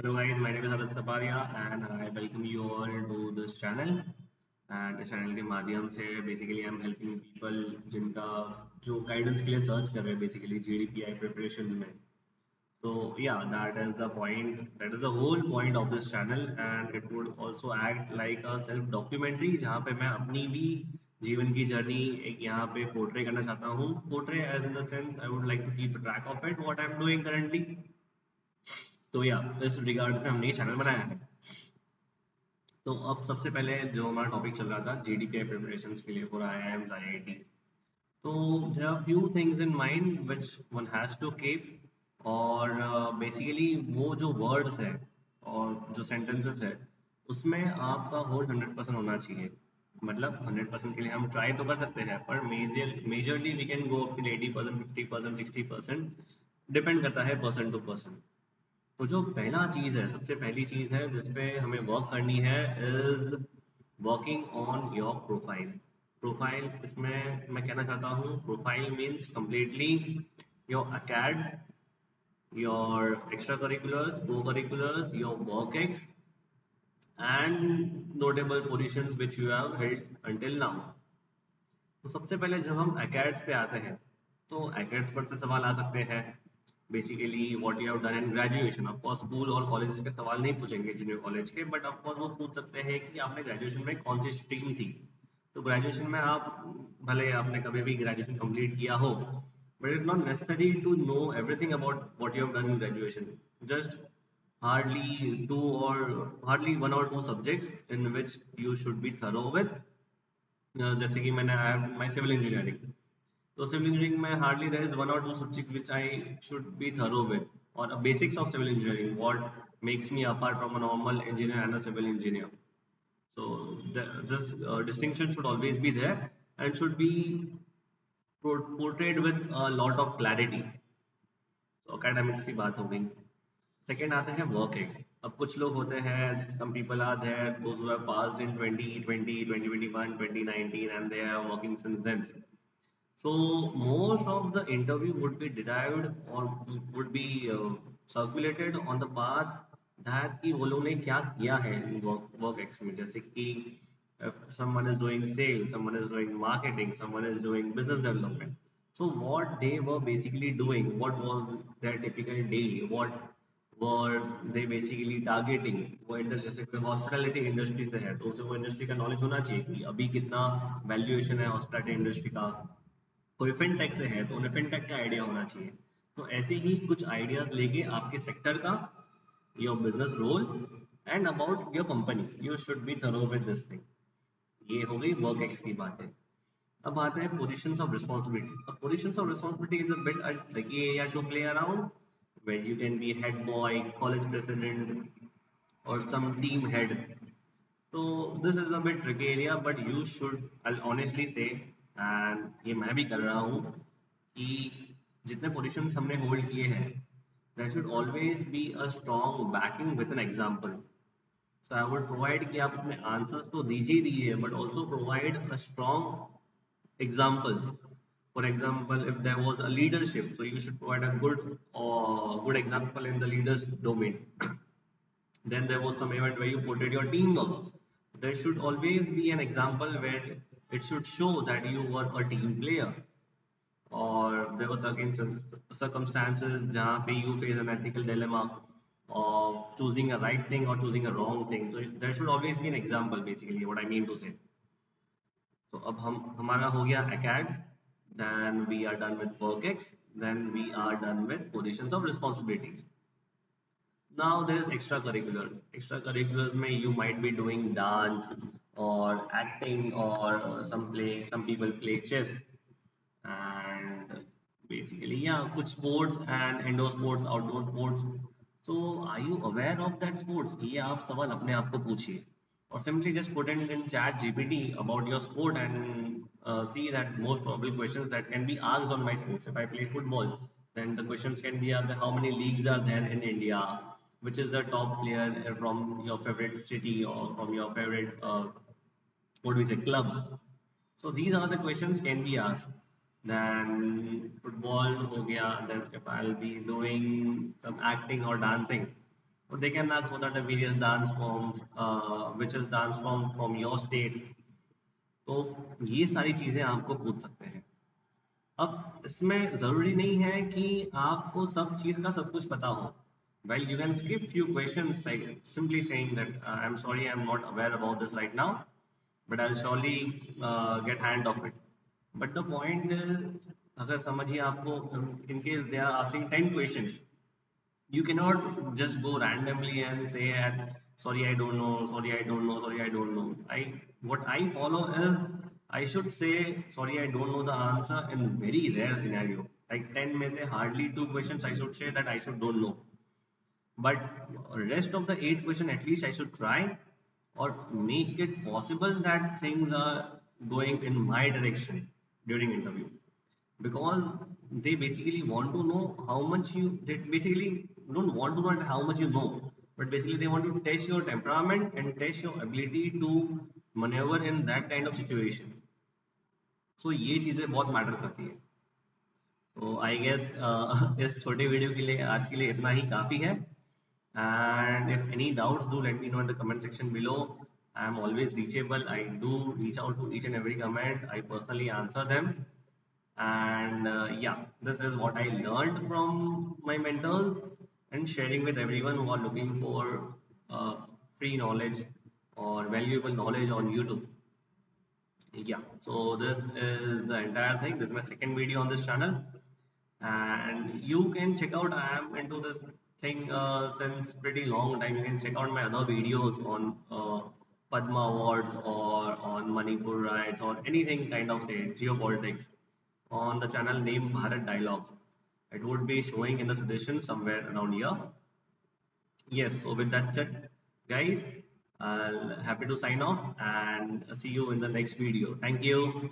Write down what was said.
Hello guys, my name is Arad Saparia and I welcome you all to this channel. And इस channel के माध्यम से basically I am helping people जिनका जो guidance के लिए सर्च कर रहे हैं बेसिकली जीडीपीआई प्रिपरेशन में. So yeah, that is the point. That is the whole point of this channel, and it would also act like a self documentary जहाँ पे मैं अपनी भी जीवन की जर्नी एक यहाँ पे पोर्ट्रे करना चाहता हूँ. Portray as in the sense I would like to keep track of it what I am doing currently. तो या इस रिगार्ड्स में हमने ये चैनल बनाया है. तो अब सबसे पहले जो हमारा टॉपिक चल रहा था जीडीपीआई प्रिपरेशन के लिए फॉर आईआईएम्स आईआईटी. तो there are few things in mind which one has to keep. और बेसिकली वो जो वर्ड्स है और जो सेंटेंसेस है उसमें आपका होल्ड 100% होना चाहिए. मतलब 100% के लिए हम ट्राई तो कर सकते हैं पर majorly we can go up till 80%, 50%, 60%. Depend करता है पर्सन टू पर्सन. तो जो पहला चीज़ है, सबसे पहली चीज़ है जिसपे हमें वर्क करनी है is working on your profile. Profile इसमें मैं कहना चाहता हूँ profile means completely your acads, your extra curriculars, co curriculars, your work ex and notable positions which you have held until now. तो सबसे पहले जब हम एकेड्स पे आते हैं तो एकेड्स पर से सवाल आ सकते हैं basically what you have done in graduation. Of course school और कॉलेजेस के सवाल नहीं पूछेंगे जूनियर कॉलेज के, बट ऑफ कोर्स वो पूछ सकते हैं कि आपने ग्रेजुएशन में कौन सी स्ट्रीम थी. तो ग्रेजुएशन में आप भले आपने कभी भी ग्रेजुएशन कंप्लीट किया हो but it not necessary to know everything about what you have done in graduation. Just hardly two or hardly one or two subjects in which you should be thorough with. जैसे कि मैंने I have my civil engineering. तो civil engineering में hardly there is one और two subject which I should be thorough with और basics of civil engineering what makes me apart from a normal engineer and a civil engineer. So this distinction should always be there and should be portrayed with a lot of clarity. So academics की बात हो गई. Second आते हैं work ex. अब कुछ लोग होते हैं some people are there those who have passed in 2020, 2021, 2019 and they are working since then. So most of the interview would be derived or would be circulated on the path that कि वो लोग ने क्या किया है work X में. जैसे कि if someone is doing sales, someone is doing marketing, someone is doing business development. So what they were basically doing, what was their typical day, what were they basically targeting. वो industry जैसे कोई hospitality industry से है तो उसे वो industry का knowledge होना चाहिए कि अभी कितना वैल्यूएशन है हॉस्पिटलिटी इंडस्ट्री का. कोई फिनटेक से है तो उन्हें फिनटेक का आइडिया होना चाहिए. तो ऐसे ही कुछ आइडियाज लेके आपके सेक्टर का, your business role and about your company you should be thorough with this thing. ये हो गई वर्क एक्स की बातें. अब आते हैं पोजीशंस ऑफ रिस्पांसिबिलिटी. अब positions of responsibility is a bit tricky area to play around where you can be head boy, college president, or some team head. So this is a bit tricky area, but you should, I'll honestly say, and ये मैं भी कर रहा हूँ कि जितने positions हमने hold किए हैं there should always be a strong backing with an example. So I would provide कि आप अपने answers तो दीजिए but also provide a strong examples. For example, if there was a leadership, so you should provide a good example in the leaders domain. Then there was some event where you portrayed your teamwork. There should always be an example where it should show that you were a team player. Or there were circumstances जहाँ पे you face an ethical dilemma of choosing a right thing or choosing a wrong thing. So there should always be an example, basically, what I mean to say. तो अब हम हमारा हो गया acads, then we are done with workx, then we are done with positions of responsibilities. Now there is extracurriculars. Extracurriculars में you might be doing dance or acting or some people play chess and basically yeah कुछ sports and indoor sports, outdoor sports. So are you aware of that sports? ये आप सवाल अपने आप को पूछिए. Or simply just put in chat GPT about your sport and see that most probable questions that can be asked on my sports. If I play football, then the questions can be asked how many leagues are there in India, which is the top player from your favorite city or from your favorite what do we say club. So these are the questions can be asked. Then football ho gaya. Then if I'll be doing some acting or dancing, So they can ask what are the various dance forms, which is dance form from your state. तो ये सारी चीजें आपको पूछ सकते हैं. अब इसमें जरूरी नहीं है कि आपको सब चीज का सब कुछ पता हो. Well, you can skip few questions like simply saying that I'm sorry, I'm not aware about this right now, but I'll surely get hand of it. But the point is, अगर समझिए आपको in case they are asking 10 questions, you cannot just go randomly and say sorry I don't know, sorry I don't know, sorry I don't know. I What I follow is I should say sorry I don't know the answer in very rare scenario, like 10 में से hardly 2 questions I should say that I should don't know, but rest of the 8 question at least I should try or make it possible that things are going in my direction during interview, because they basically want to know how much they basically don't want to know how much you know, but basically they want to test your temperament and test your ability to maneuver in that kind of situation. So ये चीजें बहुत matter करती है. तो I guess इस छोटे video के लिए आज के लिए इतना ही काफ़ी है. And if any doubts, do let me know in the comment section below. I am always reachable. I do reach out to each and every comment. I personally answer them. And yeah, this is what I learned from my mentors and sharing with everyone who are looking for uh, free knowledge or valuable knowledge on YouTube. Yeah, so this is the entire thing. This is my second video on this channel, and you can check out, I am into this thing since pretty long time. You can check out my other videos on Padma Awards or on Manipur riots or anything kind of say geopolitics on the channel named Bharat Dialogues. It would be showing in the suggestion somewhere around here. Yes, so with that said, guys, I'll happy to sign off and see you in the next video. Thank you.